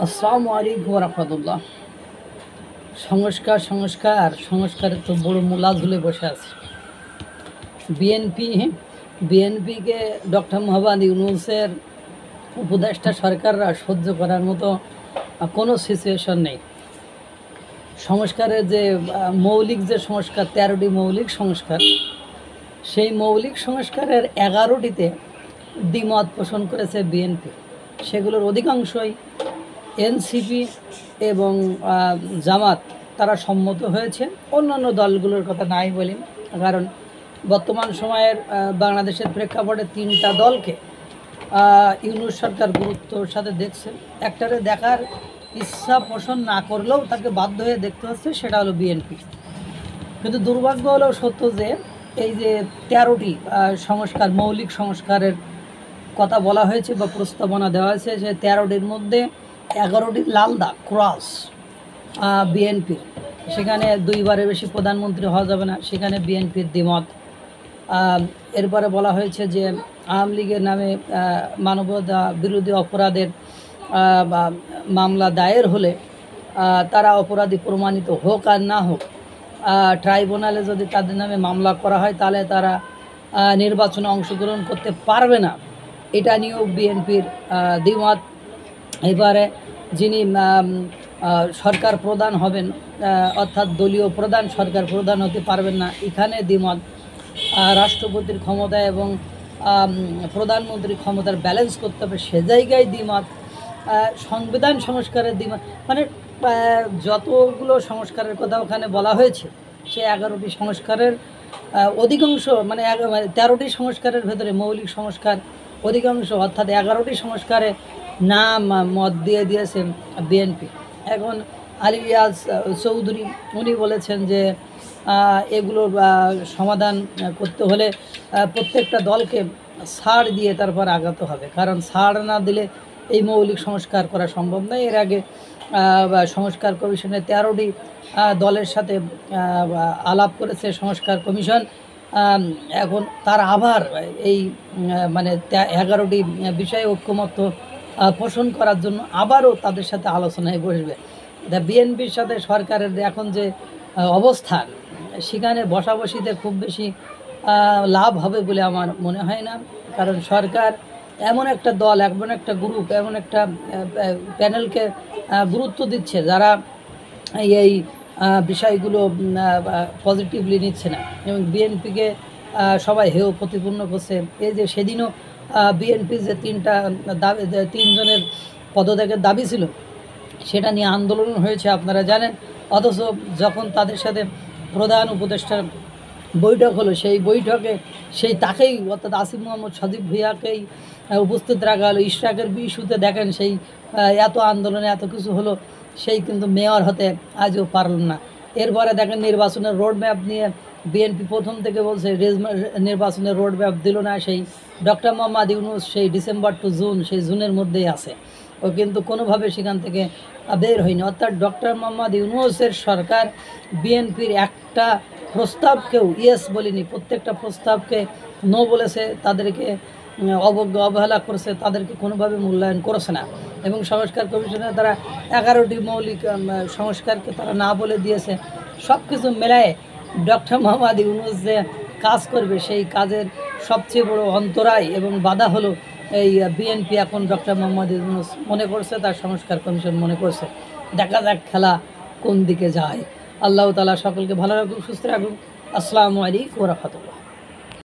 আসসালামু আলাইকুম রাহমাতুল্লাহ। সংস্কার সংস্কার সংস্কারের তো বড় মূলা ঝুলে বসে আছে বিএনপি। বিএনপিকে ডক্টর মোহাম্মদ ইউনূসের উপদেষ্টা সরকাররা সহ্য করার মতো কোনো সিচুয়েশন নেই। সংস্কারের যে মৌলিক যে সংস্কার 13টি মৌলিক সংস্কার, সেই মৌলিক সংস্কারের 11টিতে দ্বিমত পোষণ করেছে বিএনপি। সেগুলোর অধিকাংশই এনসিপি এবং জামাত তারা সম্মত হয়েছে। অন্যান্য দলগুলোর কথা নাই বলি, কারণ বর্তমান সময়ের বাংলাদেশের প্রেক্ষাপটে 3টা দলকে ইউনূস সরকার গুরুত্বর সাথে দেখছে। একটারে দেখার ইচ্ছা পোষণ না করলেও তাকে বাধ্য হয়ে দেখতে হচ্ছে, সেটা হলো বিএনপি। কিন্তু দুর্ভাগ্য হলো সত্য যে এই যে 13টি সংস্কার, মৌলিক সংস্কারের কথা বলা হয়েছে বা প্রস্তাবনা দেওয়া হয়েছে, সে 13টির মধ্যে 11টি লাল দাগ, ক্রস বিএনপির। সেখানে 2বারের বেশি প্রধানমন্ত্রী হওয়া যাবে না, সেখানে বিএনপির দ্বিমত। এরপরে বলা হয়েছে যে আওয়ামী লীগের নামে মানবতা বিরোধী অপরাধের মামলা দায়ের হলে তারা অপরাধী প্রমাণিত হোক আর না হোক, ট্রাইব্যুনালে যদি তাদের নামে মামলা করা হয় তাহলে তারা নির্বাচনে অংশগ্রহণ করতে পারবে না। এটা নিয়েও বিএনপির দ্বিমত। এবারে যিনি সরকার প্রধান হবেন, অর্থাৎ দলীয় প্রধান সরকার প্রধান হতে পারবেন না, এখানে দ্বিমত। রাষ্ট্রপতির ক্ষমতা এবং প্রধানমন্ত্রীর ক্ষমতার ব্যালেন্স করতে হবে, সে জায়গায় দ্বিমত। সংবিধান সংস্কারের দ্বিমত। মানে যতগুলো সংস্কারের কথা ওখানে বলা হয়েছে, সে 11টি সংস্কারের অধিকাংশ, মানে 13টি সংস্কারের ভেতরে মৌলিক সংস্কার অধিকাংশ, অর্থাৎ 11টি সংস্কারে নাম মত দিয়ে দিয়েছেন বিএনপি। এখন আলী রিয়াজ চৌধুরী উনি বলেছেন যে এগুলোর সমাধান করতে হলে প্রত্যেকটা দলকে ছাড় দিয়ে তারপর আগাতে হবে, কারণ ছাড় না দিলে এই মৌলিক সংস্কার করা সম্ভব নয়। এর আগে সংস্কার কমিশনে 13টি দলের সাথে আলাপ করেছে সংস্কার কমিশন। এখন তারা আবার এই মানে 11টি বিষয়ে ঐক্যমত্য পোষণ করার জন্য আবারও তাদের সাথে আলোচনায় বসবে। বিএনপির সাথে সরকারের এখন যে অবস্থান, সেখানে বসাবসিতে খুব বেশি লাভ হবে বলে আমার মনে হয় না। কারণ সরকার এমন একটা দল, এমন একটা গ্রুপ, এমন একটা প্যানেলকে গুরুত্ব দিচ্ছে যারা এই বিষয়গুলো পজিটিভলি নিচ্ছে না, এবং বিএনপিকে সবাই হেয় প্রতিপন্ন করছে। এই যে সেদিনও বিএনপি যে 3জনের পদত্যাগের দাবি ছিল, সেটা নিয়ে আন্দোলন হয়েছে আপনারা জানেন। অথচ যখন তাদের সাথে প্রধান উপদেষ্টার বৈঠক হলো, সেই বৈঠকে তাকেই, অর্থাৎ আসিফ মোহাম্মদ সজীব ভুঁইয়াকেই উপস্থিত রাখা হলো। ইশরাকের ইস্যুতে দেখেন সেই এত আন্দোলনে এত কিছু হলো, সেই কিন্তু মেয়র হতে আজও পারল না। এরপরে দেখেন নির্বাচনের রোড ম্যাপ নিয়ে বিএনপি প্রথম থেকে বলছে, নির্বাচনের রোড ম্যাপ দিল না। সেই ডক্টর মোহাম্মদ ইউনূস সেই ডিসেম্বর টু জুন, সেই জুনের মধ্যেই আছে, ও কিন্তু কোনোভাবে সেখান থেকে বের হয়নি। অর্থাৎ ডক্টর মোহাম্মদ ইউনূসের সরকার বিএনপির একটা প্রস্তাবকেও ইয়েস বলেনি, প্রত্যেকটা প্রস্তাবকে নো বলেছে, তাদেরকে অবহেলা করেছে, তাদেরকে কোনোভাবে মূল্যায়ন করেছে না। এবং সংস্কার কমিশনে তারা 11টি মৌলিক সংস্কারকে তারা না বলে দিয়েছে। সব কিছু মেলায় ডক্টর মোহাম্মদ ইউনূস যে কাজ করবে, সেই কাজের সবচেয়ে বড় অন্তরায় এবং বাধা হলো এই বিএনপি। এখন ডক্টর মোহাম্মদ ইউনূস মনে করছে, তার সংস্কার কমিশন মনে করছে। দেখা যাক খেলা কোন দিকে যায়। আল্লাহ তাআলা সকলকে ভালো রাখুন, সুস্থ রাখুন। আসসালামু আলাইকুম ওয়া রাহমাতুল্লাহ।